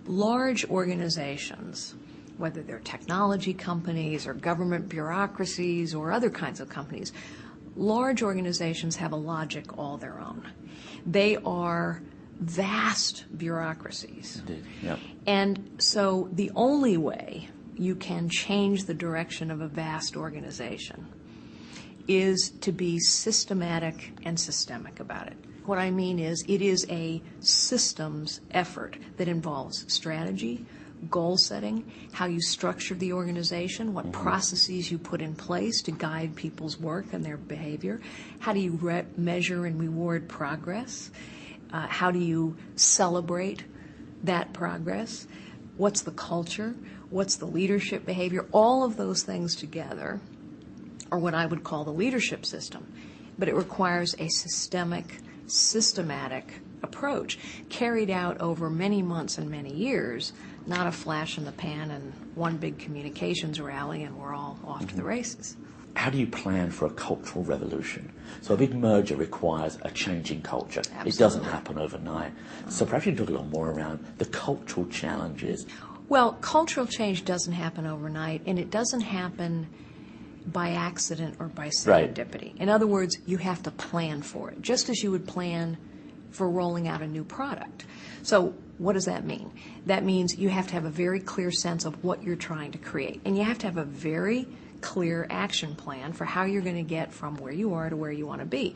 large organizations, whether they're technology companies or government bureaucracies or other kinds of companies, large organizations have a logic all their own. They are vast bureaucracies. Indeed. Yep. And so the only way you can change the direction of a vast organization is to be systematic and systemic about it. What I mean is it is a systems effort that involves strategy, goal setting, how you structure the organization, what processes you put in place to guide people's work and their behavior, how do you measure and reward progress, how do you celebrate that progress, what's the culture, what's the leadership behavior, all of those things together are what I would call the leadership system. But it requires a systematic approach carried out over many months and many years, not a flash in the pan and one big communications rally and we're all off to the races. How do you plan for a cultural revolution? So a big merger requires a change in culture. Absolutely. It doesn't happen overnight. So perhaps you can talk a little more around the cultural challenges. Well, cultural change doesn't happen overnight, and it doesn't happen by accident or by serendipity. Right. In other words, you have to plan for it, just as you would plan for rolling out a new product. So what does that mean? That means you have to have a very clear sense of what you're trying to create, and you have to have a very clear action plan for how you're going to get from where you are to where you want to be.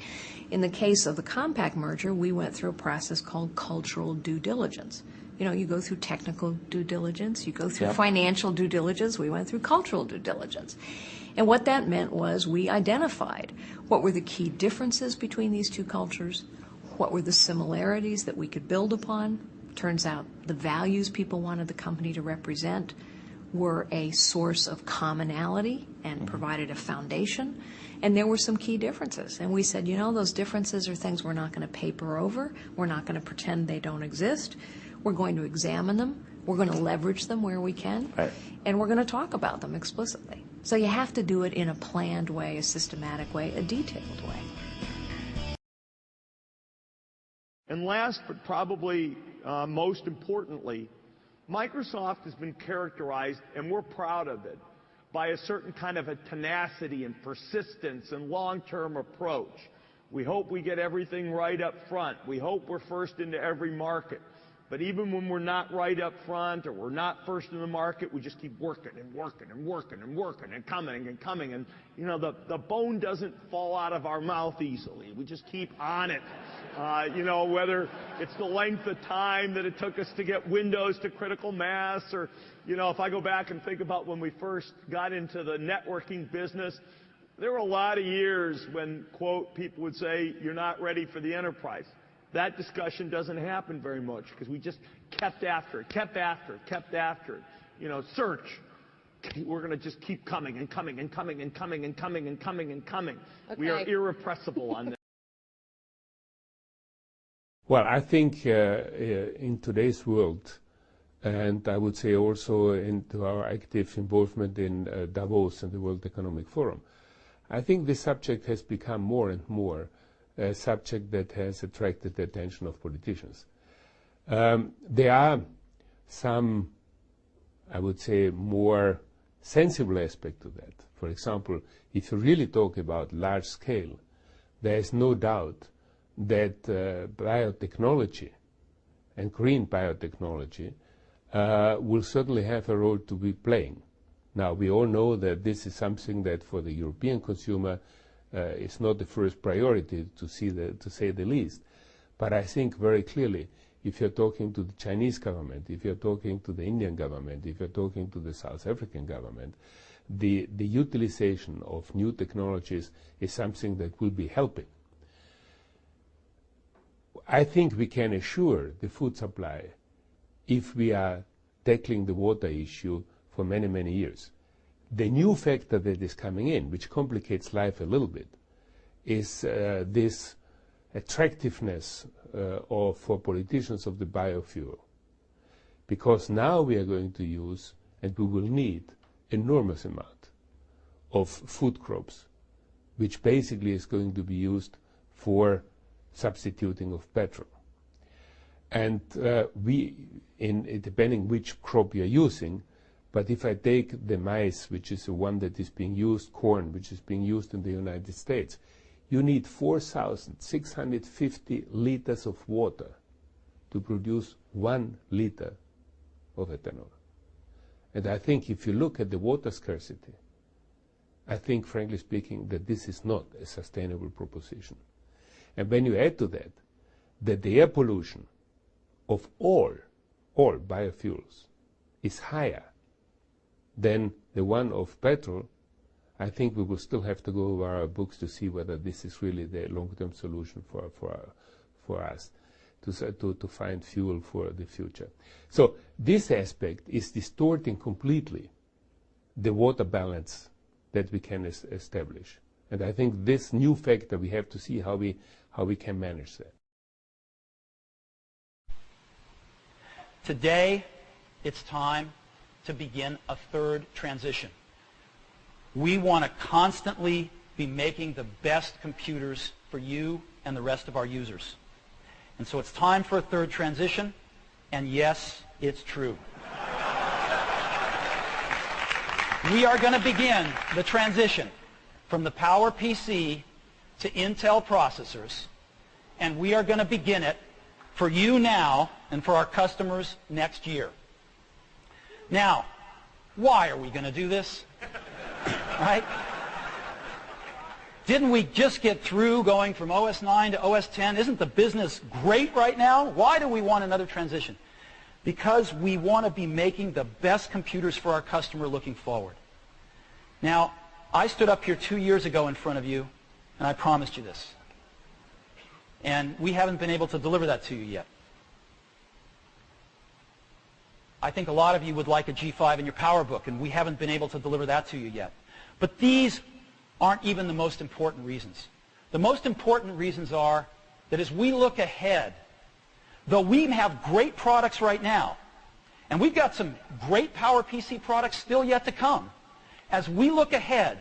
In the case of the Compaq merger, we went through a process called cultural due diligence. You know, you go through technical due diligence, you go through financial due diligence, we went through cultural due diligence. And what that meant was we identified what were the key differences between these two cultures, what were the similarities that we could build upon. Turns out the values people wanted the company to represent were a source of commonality and provided a foundation. And there were some key differences. And we said, you know, those differences are things we're not going to paper over. We're not going to pretend they don't exist. We're going to examine them. We're going to leverage them where we can. Right. And we're going to talk about them explicitly. So you have to do it in a planned way, a systematic way, a detailed way. And last but probably most importantly, Microsoft has been characterized, and we're proud of it, by a certain kind of a tenacity and persistence and long-term approach. We hope we get everything right up front. We hope we're first into every market. But even when we're not right up front or we're not first in the market, we just keep working and working and working and working and coming and coming. And, you know, the bone doesn't fall out of our mouth easily. We just keep on it. You know, whether it's the length of time that it took us to get Windows to critical mass, or, you know, if I go back and think about when we first got into the networking business, there were a lot of years when, quote, people would say, you're not ready for the enterprise. That discussion doesn't happen very much because we just kept after it, kept after it, kept after it. You know, search. We're going to just keep coming and coming and coming and coming and coming and coming and coming. Okay. We are irrepressible on this. Well, I think in today's world, and I would say also into our active involvement in Davos and the World Economic Forum, I think this subject has become more and more a subject that has attracted the attention of politicians. There are some, I would say, more sensible aspect to that. For example, if you really talk about large scale, there is no doubt that biotechnology and green biotechnology will certainly have a role to be playing. Now, we all know that this is something that for the European consumer is not the first priority, to say the least. But I think very clearly, if you're talking to the Chinese government, if you're talking to the Indian government, if you're talking to the South African government, the utilization of new technologies is something that will be helping. I think we can assure the food supply if we are tackling the water issue for many, many years. The new factor that is coming in, which complicates life a little bit, is this attractiveness for politicians of the biofuel. Because now we are going to use, and we will need, enormous amount of food crops, which basically is going to be used for substituting of petrol. And depending which crop you're using, but if I take the maize, which is the one that is being used, corn, which is being used in the United States, you need 4,650 liters of water to produce 1 liter of ethanol. And I think if you look at the water scarcity, I think, frankly speaking, that this is not a sustainable proposition. And when you add to that the air pollution of all biofuels is higher than the one of petrol, I think we will still have to go over our books to see whether this is really the long-term solution for us to find fuel for the future. So this aspect is distorting completely the water balance that we can establish. And I think this new factor, we have to see how we can manage that. Today, it's time to begin a third transition. We want to constantly be making the best computers for you and the rest of our users. And so it's time for a third transition, and yes, it's true. We are going to begin the transition from the PowerPC to Intel processors, and we are going to begin it for you now and for our customers next year. Now, why are we going to do this? Right? Didn't we just get through going from OS 9 to OS 10? Isn't the business great right now? Why do we want another transition? Because we want to be making the best computers for our customer looking forward. Now, I stood up here 2 years ago in front of you, and I promised you this. And we haven't been able to deliver that to you yet. I think a lot of you would like a G5 in your PowerBook, and we haven't been able to deliver that to you yet. But these aren't even the most important reasons. The most important reasons are that as we look ahead, though we have great products right now, and we've got some great PowerPC products still yet to come, as we look ahead,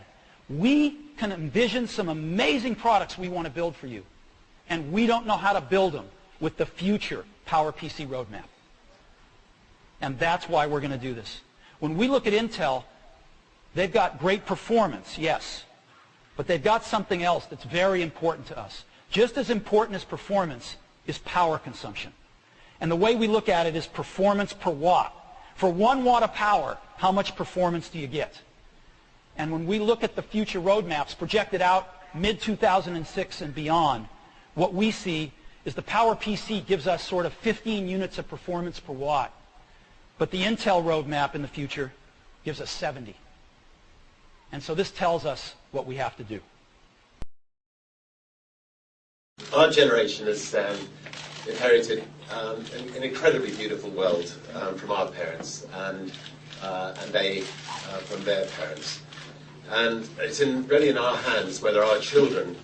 we can envision some amazing products we want to build for you. And we don't know how to build them with the future PowerPC roadmap. And that's why we're going to do this. When we look at Intel, they've got great performance, yes. But they've got something else that's very important to us. Just as important as performance is power consumption. And the way we look at it is performance per watt. For 1 watt of power, how much performance do you get? And when we look at the future roadmaps projected out mid-2006 and beyond, what we see is the PowerPC gives us sort of 15 units of performance per watt. But the Intel roadmap in the future gives us 70. And so this tells us what we have to do. Our generation has inherited an incredibly beautiful world from our parents and they from their parents. And it's really in our hands whether our children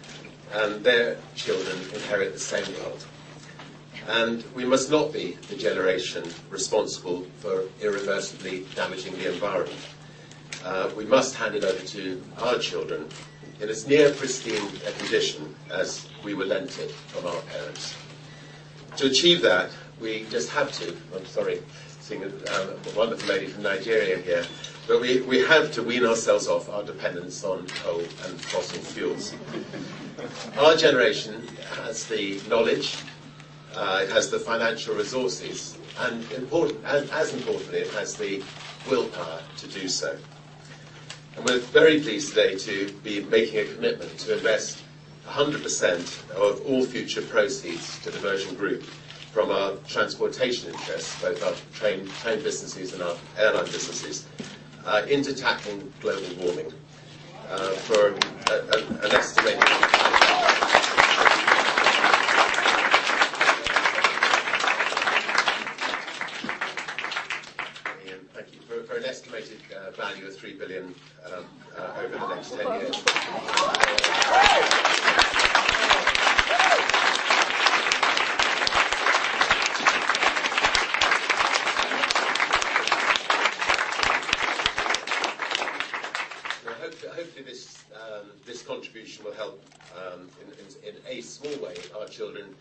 and their children inherit the same world. And we must not be the generation responsible for irreversibly damaging the environment. We must hand it over to our children in as near pristine a condition as we were lent it from our parents. To achieve that, we just have to, I'm sorry, seeing a wonderful lady from Nigeria here, but we have to wean ourselves off our dependence on coal and fossil fuels. Our generation has the knowledge, it has the financial resources, and as importantly, it has the willpower to do so. And we're very pleased today to be making a commitment to invest 100% of all future proceeds to the Virgin Group from our transportation interests, both our train businesses and our airline businesses, into tackling global warming for an estimated... For an estimated value of $3 billion over the next 10 years. Hopefully this contribution will help in a small way our children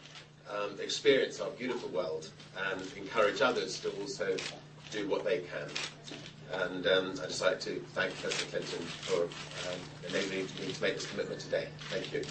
experience our beautiful world and encourage others to also do what they can. And I'd just like to thank President Clinton for enabling me to make this commitment today. Thank you.